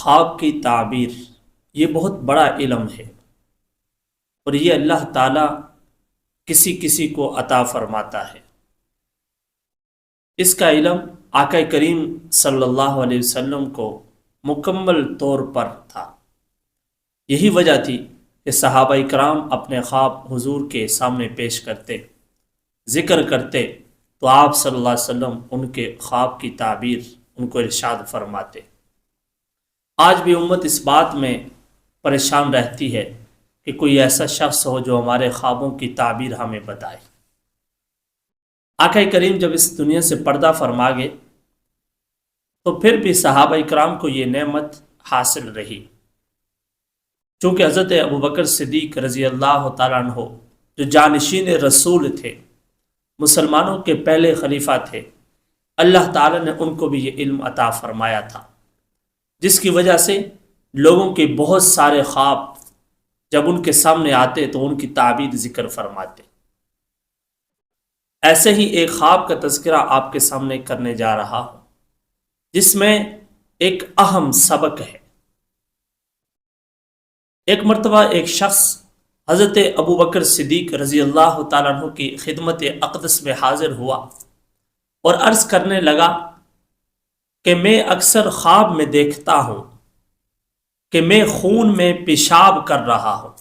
خواب کی تعبیر یہ بہت بڑا علم ہے، اور یہ اللہ تعالیٰ کسی کسی کو عطا فرماتا ہے۔ اس کا علم آقا کریم صلی اللہ علیہ وسلم کو مکمل طور پر تھا۔ یہی وجہ تھی کہ صحابہ کرام اپنے خواب حضور کے سامنے پیش کرتے، ذکر کرتے، تو آپ صلی اللہ علیہ وسلم ان کے خواب کی تعبیر ان کو ارشاد فرماتے۔ آج بھی امت اس بات میں پریشان رہتی ہے کہ کوئی ایسا شخص ہو جو ہمارے خوابوں کی تعبیر ہمیں بتائے۔ آقا کریم جب اس دنیا سے پردہ فرما گئے تو پھر بھی صحابہ کرام کو یہ نعمت حاصل رہی، چونکہ حضرت ابوبکر صدیق رضی اللہ تعالیٰ عنہ جو جانشین رسول تھے، مسلمانوں کے پہلے خلیفہ تھے، اللہ تعالیٰ نے ان کو بھی یہ علم عطا فرمایا تھا، جس کی وجہ سے لوگوں کے بہت سارے خواب جب ان کے سامنے آتے تو ان کی تعبیر ذکر فرماتے۔ ایسے ہی ایک خواب کا تذکرہ آپ کے سامنے کرنے جا رہا ہوں، جس میں ایک اہم سبق ہے۔ ایک مرتبہ ایک شخص حضرت ابوبکر صدیق رضی اللہ تعالیٰ عنہ کی خدمت اقدس میں حاضر ہوا اور عرض کرنے لگا کہ میں اکثر خواب میں دیکھتا ہوں کہ میں خون میں پیشاب کر رہا ہوں۔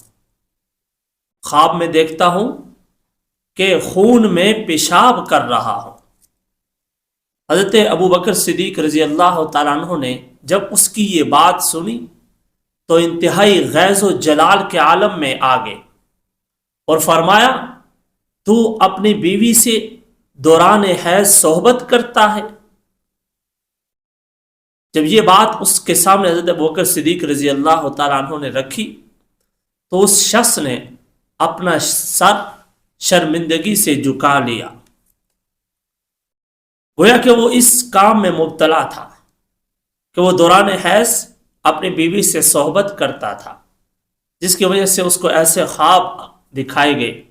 خواب میں دیکھتا ہوں کہ خون میں پیشاب کر رہا ہوں۔ حضرت ابوبکر صدیق رضی اللہ تعالیٰ عنہ نے جب اس کی یہ بات سنی تو انتہائی غیظ و جلال کے عالم میں آ گئے اور فرمایا، تو اپنی بیوی سے دوران حیض صحبت کرتا ہے؟ جب یہ بات اس کے سامنے حضرت ابوبکر صدیق رضی اللہ تعالیٰ عنہ نے رکھی تو اس شخص نے اپنا سر شرمندگی سے جھکا لیا، گویا کہ وہ اس کام میں مبتلا تھا کہ وہ دوران حیض اپنی بیوی سے صحبت کرتا تھا، جس کی وجہ سے اس کو ایسے خواب دکھائے گئے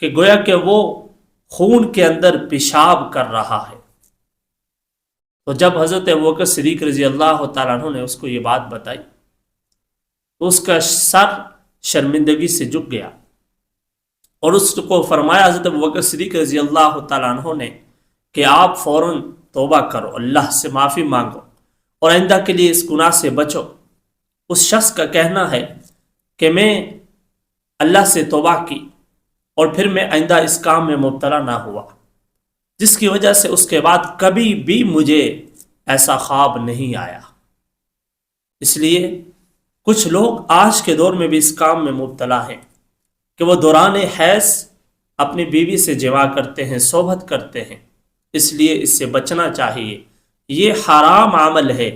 کہ گویا کہ وہ خون کے اندر پیشاب کر رہا ہے۔ تو جب حضرت ابوبکر صدیق رضی اللہ تعالیٰ عنہ نے اس کو یہ بات بتائی تو اس کا سر شرمندگی سے جھک گیا اور اس کو فرمایا حضرت ابوبکر صدیق رضی اللہ تعالیٰ عنہ نے کہ آپ فوراً توبہ کرو، اللہ سے معافی مانگو اور آئندہ کے لیے اس گناہ سے بچو۔ اس شخص کا کہنا ہے کہ میں اللہ سے توبہ کی اور پھر میں آئندہ اس کام میں مبتلا نہ ہوا، جس کی وجہ سے اس کے بعد کبھی بھی مجھے ایسا خواب نہیں آیا۔ اس لیے کچھ لوگ آج کے دور میں بھی اس کام میں مبتلا ہیں کہ وہ دوران حیض اپنی بیوی سے جماع کرتے ہیں، صحبت کرتے ہیں۔ اس لیے اس سے بچنا چاہیے، یہ حرام عمل ہے،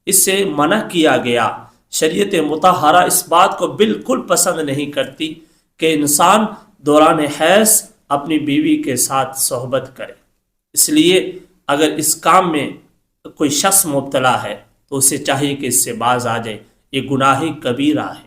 اس سے منع کیا گیا۔ شریعت مطہرہ اس بات کو بالکل پسند نہیں کرتی کہ انسان دوران حیض اپنی بیوی کے ساتھ صحبت کرے۔ اس لیے اگر اس کام میں کوئی شخص مبتلا ہے تو اسے چاہیے کہ اس سے باز آ جائے، یہ گناہ کبیرہ ہے۔